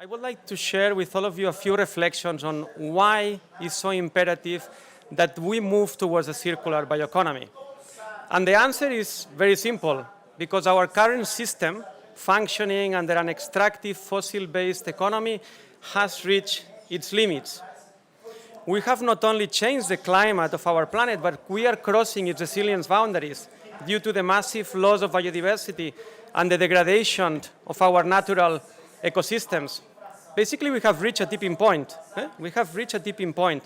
I would like to share with all of you a few reflections on why it's so imperative that we move towards a circular bioeconomy. And the answer is very simple, because our current system, functioning under an extractive fossil-based economy, has reached its limits. We have not only changed the climate of our planet, but we are crossing its resilience boundaries due to the massive loss of biodiversity and the degradation of our natural ecosystems. Basically, we have reached a tipping point. We have reached a tipping point.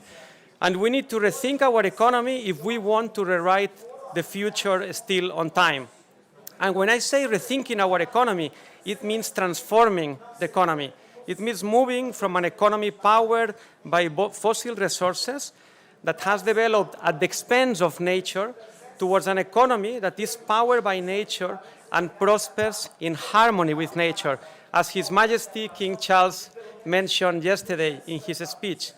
And we need to rethink our economy if we want to rewrite the future still on time. And when I say rethinking our economy, it means transforming the economy. It means moving from an economy powered by fossil resources that has developed at the expense of nature towards an economy that is powered by nature and prospers in harmony with nature, as His Majesty King Charles mentioned yesterday in his speech.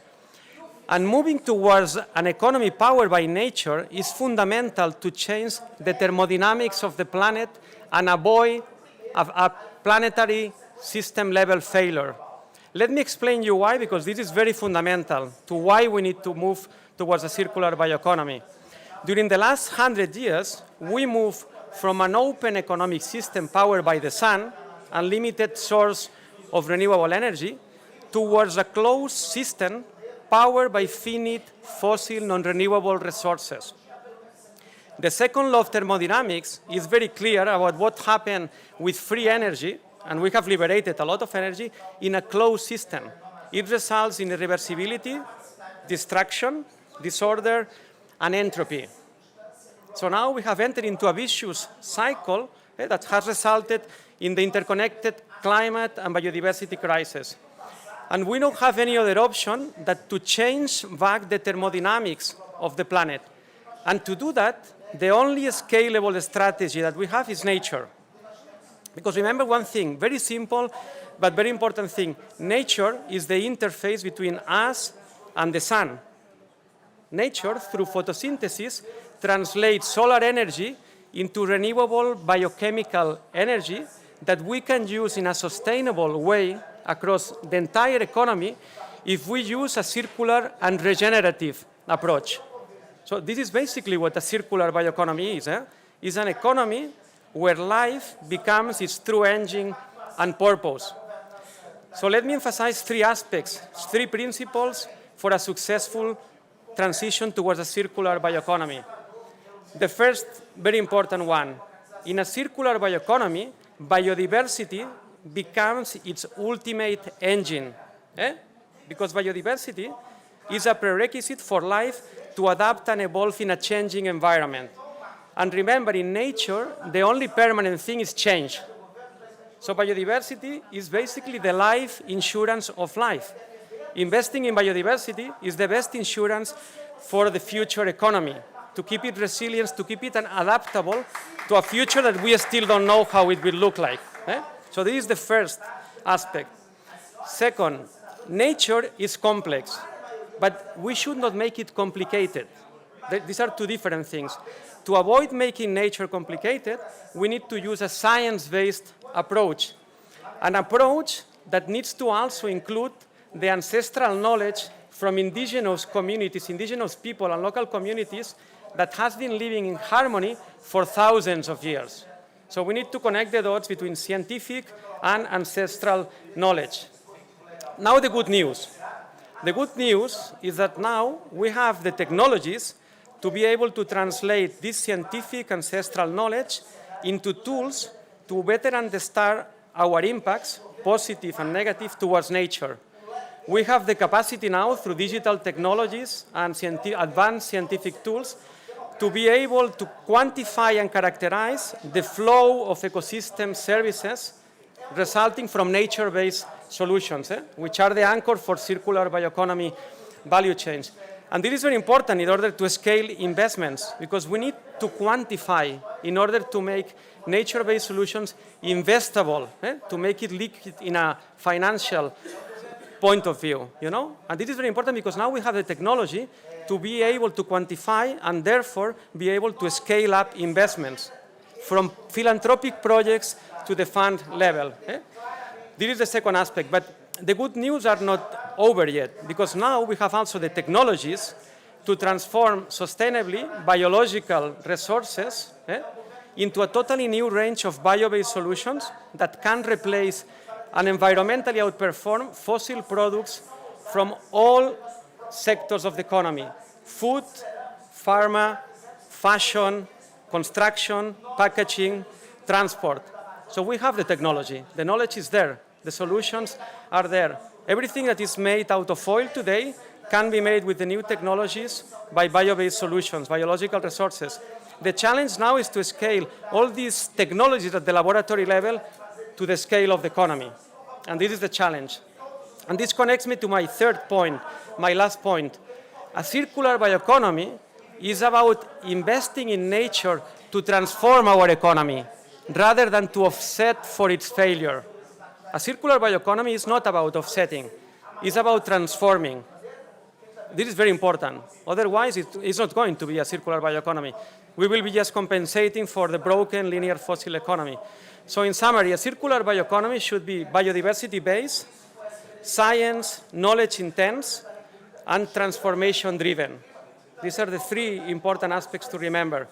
And moving towards an economy powered by nature is fundamental to change the thermodynamics of the planet and avoid a planetary system-level failure. Let me explain you why, because this is very fundamental to why we need to move towards a circular bioeconomy. During the last 100 years, we moved from an open economic system powered by the sun, a limited source of renewable energy, towards a closed system powered by finite fossil non-renewable resources. The second law of thermodynamics is very clear about what happened with free energy, and we have liberated a lot of energy in a closed system. It results in irreversibility, destruction, disorder, and entropy. So now we have entered into a vicious cycle that has resulted in the interconnected climate and biodiversity crisis. And we don't have any other option than to change back the thermodynamics of the planet. And to do that, the only scalable strategy that we have is nature. Because remember one thing, very simple but very important thing. Nature is the interface between us and the sun. Nature, through photosynthesis, translates solar energy into renewable biochemical energy that we can use in a sustainable way across the entire economy if we use a circular and regenerative approach. So this is basically what a circular bioeconomy is. It's an economy where life becomes its true engine and purpose. So let me emphasize three aspects, three principles for a successful transition towards a circular bioeconomy. The first, very important one, in a circular bioeconomy, biodiversity becomes its ultimate engine, because biodiversity is a prerequisite for life to adapt and evolve in a changing environment. And remember, in nature, the only permanent thing is change. So biodiversity is basically the life insurance of life. Investing in biodiversity is the best insurance for the future economy, to keep it resilient, to keep it adaptable to a future that we still don't know how it will look like. So this is the first aspect. Second, nature is complex, but we should not make it complicated. These are two different things. To avoid making nature complicated, we need to use a science-based approach, an approach that needs to also include the ancestral knowledge from indigenous communities, indigenous people and local communities that has been living in harmony for thousands of years. So we need to connect the dots between scientific and ancestral knowledge. Now the good news. The good news is that now we have the technologies to be able to translate this scientific ancestral knowledge into tools to better understand our impacts, positive and negative, towards nature. We have the capacity now, through digital technologies and advanced scientific tools, to be able to quantify and characterize the flow of ecosystem services resulting from nature-based solutions, which are the anchor for circular bioeconomy value chains. And this is very important in order to scale investments, because we need to quantify in order to make nature-based solutions investable, to make it liquid in a financial point of view, And this is very important because now we have the technology to be able to quantify and therefore be able to scale up investments from philanthropic projects to the fund level. This is the second aspect. But the good news are not over yet, because now we have also the technologies to transform sustainably biological resources into a totally new range of bio-based solutions that can replace and environmentally outperform fossil products from all sectors of the economy: food, pharma, fashion, construction, packaging, transport. So we have the technology. The knowledge is there. The solutions are there. Everything that is made out of oil today can be made with the new technologies by bio-based solutions, biological resources. The challenge now is to scale all these technologies at the laboratory level to the scale of the economy. And this is the challenge. And this connects me to my third point, my last point. A circular bioeconomy is about investing in nature to transform our economy rather than to offset for its failure. A circular bioeconomy is not about offsetting. It's about transforming. This is very important. Otherwise, it's not going to be a circular bioeconomy. We will be just compensating for the broken linear fossil economy. So in summary, a circular bioeconomy should be biodiversity-based, science, knowledge intense, and transformation-driven. These are the three important aspects to remember.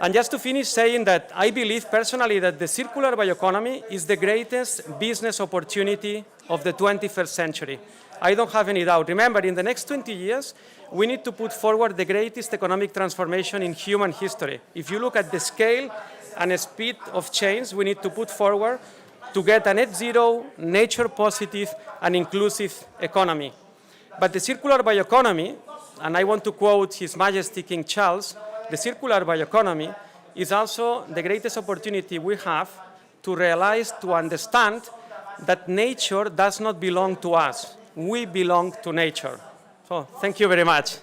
And just to finish saying that I believe personally that the circular bioeconomy is the greatest business opportunity of the 21st century. I don't have any doubt. Remember, in the next 20 years, we need to put forward the greatest economic transformation in human history. If you look at the scale and the speed of change we need to put forward to get a net zero, nature positive, and inclusive economy. But the circular bioeconomy, and I want to quote His Majesty King Charles, the circular bioeconomy is also the greatest opportunity we have to realize, to understand that nature does not belong to us. We belong to nature. So thank you very much.